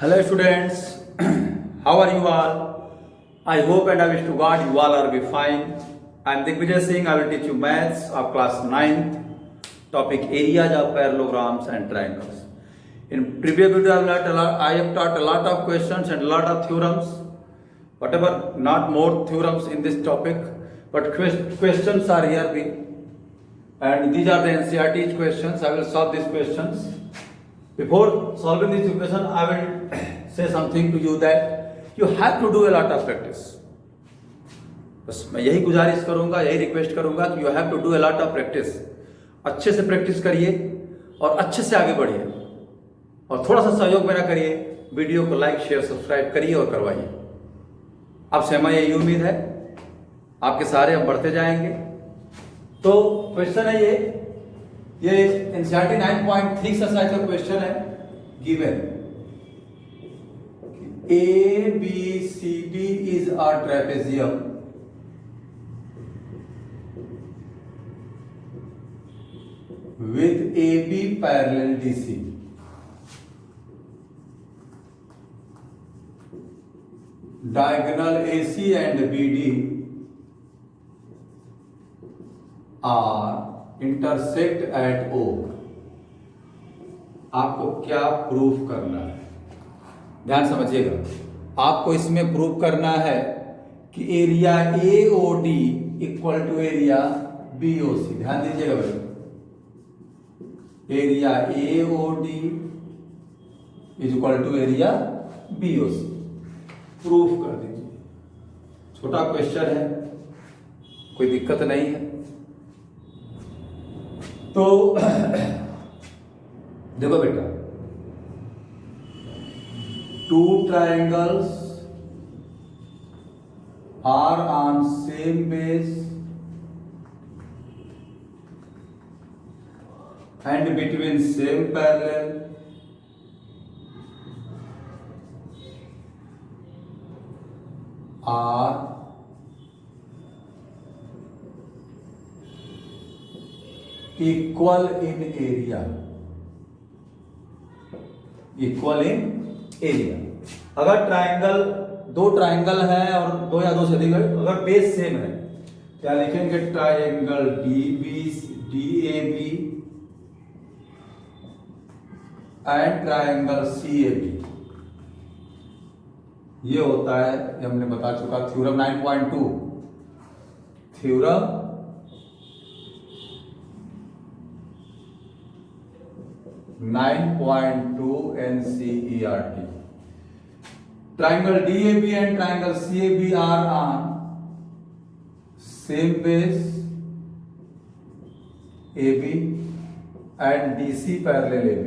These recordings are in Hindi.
Hello students, how are you all? I hope and I wish to God you all are be fine. I am Digvijay Singh. I will teach you maths of class 9th, topic areas of parallelograms and triangles. In previous video I have taught a lot of questions and a lot of theorems. Whatever, not more theorems in this topic, but questions are here. And these are the NCERT questions. I will solve these questions. Before solving this equation, I will say something to you that you have to do a lot of practice. बस मैं यही गुजारिश करूंगा, यही रिक्वेस्ट करूंगा कि you have to do a lot of practice. अच्छे से प्रैक्टिस करिए और अच्छे से आगे बढ़िए और थोड़ा सा सहयोग मेरा करिए. वीडियो को लाइक शेयर सब्सक्राइब करिए और करवाइए. आपसे हमारी यही उम्मीद है, आपके सहारे हम बढ़ते जाएंगे. तो क्वेश्चन है ये एनसीईआरटी 9.3 एक्सरसाइज का क्वेश्चन है. Given ABCD is a trapezium with AB parallel DC. Diagonal AC and BD are intersect at O. आपको क्या प्रूफ करना है? ध्यान समझिएगा. आपको इसमें प्रूफ करना है कि area AOD equal to area BOC. ध्यान दीजिएगा भाई, area AOD is equal to area BOC. Proof कर दीजिए. छोटा क्वेश्चन है, कोई दिक्कत नहीं है. तो देखो बेटा, two triangles are on same base and between same parallel are equal in area. Equal in area. अगर ट्राइंगल, दो ट्राइंगल है और दो या दो से अधिक, अगर बेस सेम है क्या लिखेंगे? Triangle DAB and triangle CAB. ये होता है, ये हमने बता चुका, theorem 9.2. Theorem 9.2 NCERT. Triangle DAB and triangle CAB are on same base AB and DC parallel AB.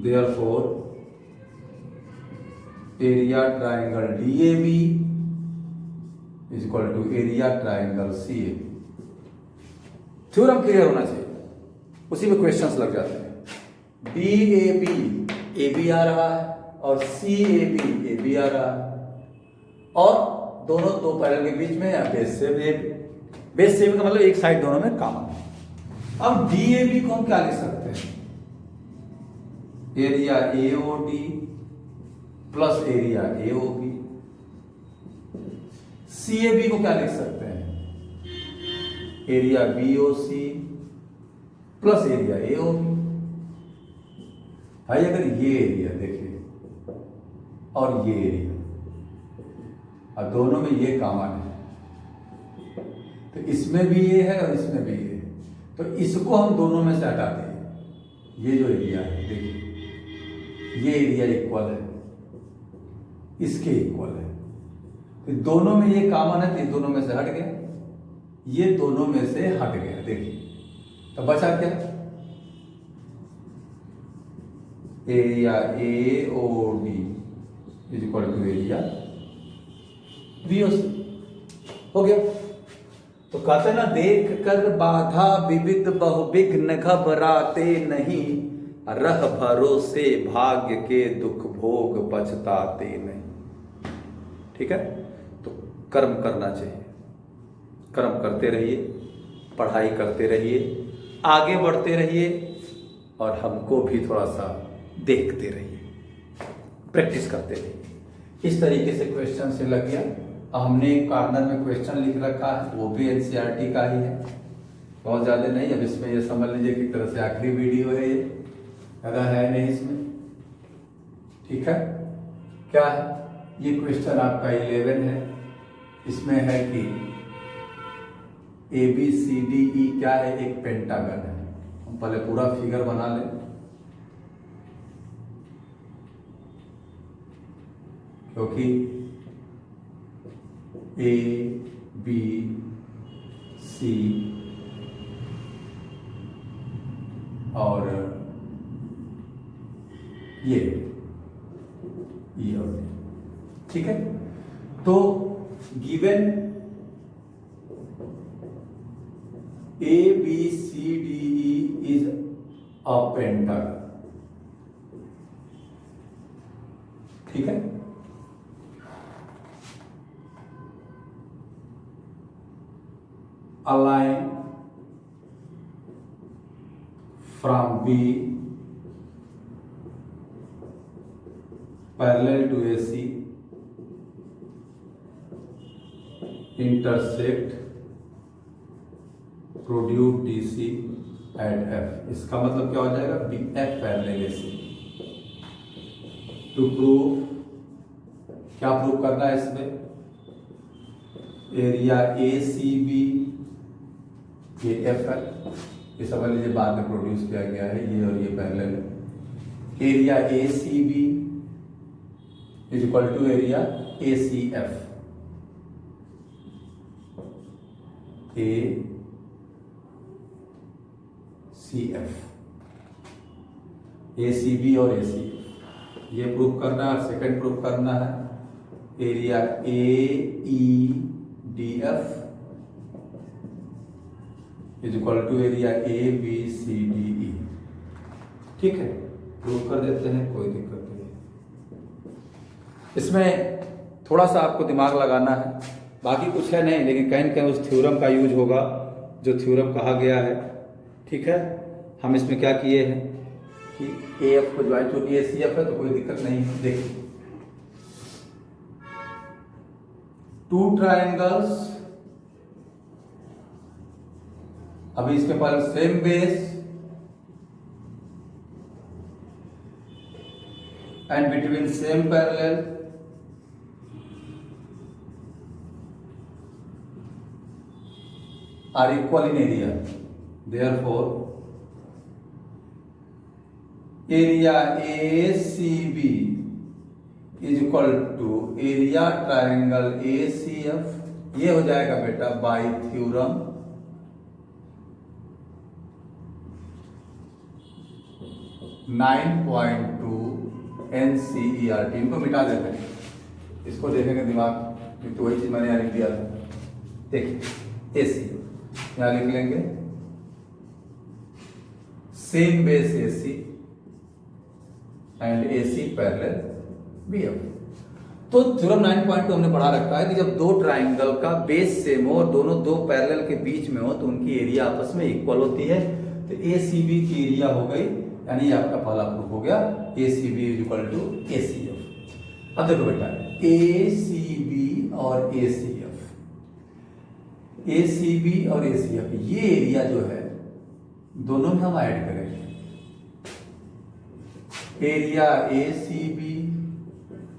Therefore, area triangle DAB is equal to area triangle CAB. Theorem clear होना चाहिए, उसी में क्वेश्चंस लग जाते हैं. DAB AB आ रहा है और CAB AB आ रहा है और दोनों दो पैरेलल के बीच में या बेस से बेस से का मतलब एक साइड दोनों में कॉमन है. अब DAB को हम क्या लिख सकते हैं? Area AOD plus area AOB. CAB को क्या लिख सकते हैं? Area BOC plus area AOB. भाई अगर ये एरिया देखिए और ये एरिया और दोनों में ये कॉमन है, तो इसमें भी ये है और इसमें भी ये है, तो इसको हम दोनों में से हटा दें. ये जो एरिया है देखिए, ये एरिया इक्वल है, इसके इक्वल है, तो दोनों में ये कॉमन है, तो ये दोनों में से हट गया, ये दोनों में से हट गया. देखिए तो बचा क्या? Area AOD is equal to area BOC. हो गया. तो कहते ना, देख कर बाधा विविध बहुविघ्न घबराते नहीं, रह भरोसे भाग्य के दुख भोग पछताते नहीं. ठीक है. तो कर्म करना चाहिए, कर्म करते रहिए, पढ़ाई करते रहिए, आगे बढ़ते रहिए और हमको भी थोड़ा सा देखते रहिए. प्रैक्टिस करते रहिए। इस तरीके से क्वेश्चन से लग गया। हमने एक कॉर्नर में क्वेश्चन लिख रखा है, वो भी एनसीईआरटी का ही है, बहुत ज़्यादा नहीं। अब इसमें ये समझ लीजिए कि तरह से आखिरी वीडियो है, ये ज़्यादा है नहीं इसमें, ठीक है। क्या है ये क्वेश्चन आपका 11 है। इसमें है कि ABCDE क्या है, एक पेंटागन है। हम पहले पूरा फिगर बना लें, क्योंकि ABC और ये और ये, ठीक है। तो given ABCDE is a pentagon, ठीक है। A line from B parallel to AC intersect produce DC at F। इसका मतलब क्या हो जाएगा, BF parallel AC। To prove, क्या प्रूव करना है इसमें, एरिया ACB, ये F है, ये समझ लीजिए बाद में प्रोड्यूस किया गया है, ये और ये पैरेलल है। Area ACB is equal to area ACF, ACB और ACF ये प्रूव करना है। सेकंड प्रूव करना है area AEDF is equal to area ABCDE, ठीक है। प्रूव कर देते हैं, कोई दिक्कत नहीं। इसमें थोड़ा सा आपको दिमाग लगाना है, बाकी कुछ है नहीं, लेकिन कहीं कहीं उस थ्योरम का यूज होगा जो थ्योरम कहा गया है, ठीक है। हम इसमें क्या किए हैं कि AF को ज्वाइन, चूंकि ACF है तो कोई दिक्कत नहीं है। देखिए, टू ट्राइंगल्स, अभी इसके पास same base and between same parallel are equal in area, therefore area ACB is equal to area triangle ACF। ये हो जाएगा बेटा बाय थ्योरम NCERT। इनको मिटा देते हैं, इसको देखेंगे दिमाग, तो वही चीज मैंने यहाँ लिख दिया था। देखिए AC यहाँ लिख लेंगे, same base AC and AC parallel BF। तो थ्योरम 9.2 हमने पढ़ा रखा है कि जब दो ट्राइंगल का बेस सेम हो और दोनों दो पैरेलल के बीच में हो तो उनकी एरिया आपस में इक्वल होती है। तो ACB की एरिया हो गई, यानी आपका पहला प्रूफ हो गया ACB is equal to ACF। अब देखो बेटा, ACB और ACB और ACF ये एरिया जो है दोनों में हम ऐड करेंगे। Area ACB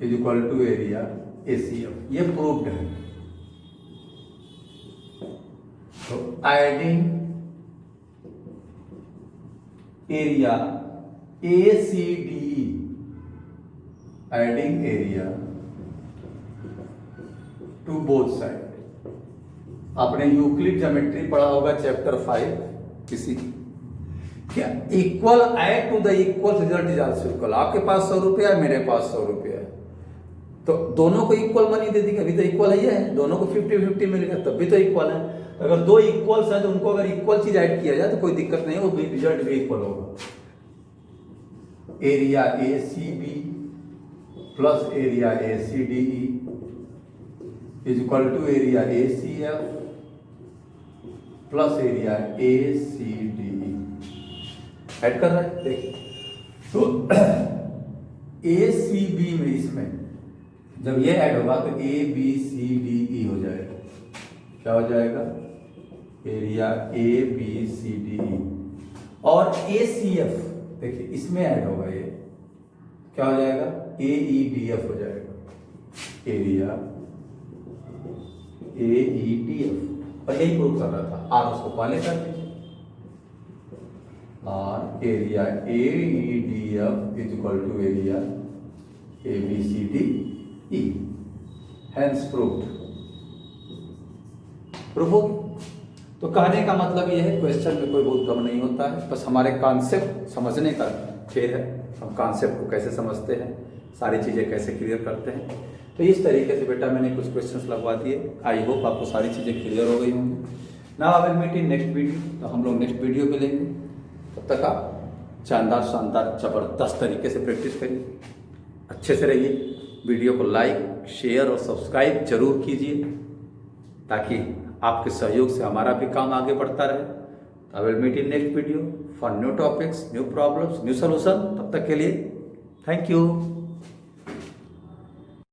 is equal to area ACF, ये प्रूव्ड है। तो adding area ACDE, adding area to both side. आपने यूक्लिड ज्योमेट्री पढ़ा होगा चैप्टर 5 किसी, क्या equal add to the equal result is also equal. आपके पास 100 रुपया है, मेरे पास 100 रुपया है, तो दोनों को इक्वल मनी दे देंगे, अभी तो इक्वल है, दोनों को 50-50 मिलेगा, तब भी तो इक्वल है। अगर दो इक्वल्स हैं तो उनको अगर इक्वल चीज ऐड किया जाए तो कोई दिक्कत नहीं है, वो रिजल्ट भी इक्वल होगा। Area ACB plus area ACDE is equal to area ACF plus area ACDE। Add कर रहे हैं, देखिए। तो ए सी बी में, इसमें जब ये ऐड होगा तो ए बी सी डी ई हो जाएगा। क्या हो जाएगा? Area A B C D E. और ए सी एफ देखिए इसमें ऐड होगा, ये क्या हो जाएगा? ए ई डी एफ हो जाएगा। Area A E D F. और यही प्रूव कर रहा था, आर उसको पहले कर दीजिए। और area A E D F is equal to area A B C D E. Hence proved. Proof हो? तो कहने का मतलब यह है, क्वेश्चन में कोई बहुत कम नहीं होता है, बस हमारे कॉन्सेप्ट समझने का खेल है। हम कॉन्सेप्ट को कैसे समझते हैं, सारी चीज़ें कैसे क्लियर करते हैं। तो इस तरीके से बेटा मैंने कुछ क्वेश्चंस लगवा दिए। आई होप आपको सारी चीज़ें क्लियर हो गई होंगी। Now I will meet in next video. तो हम लोग नेक्स्ट वीडियो में लेंगे। तब तक आप शानदार शानदार ज़बरदस्त तरीके से प्रैक्टिस करिए, अच्छे से रहिए। वीडियो को लाइक, शेयर और सब्सक्राइब जरूर कीजिए, ताकि आपके सहयोग से हमारा भी काम आगे बढ़ता रहे। I will meet in next video for new topics, new problems, new solution. तब तक के लिए थैंक यू।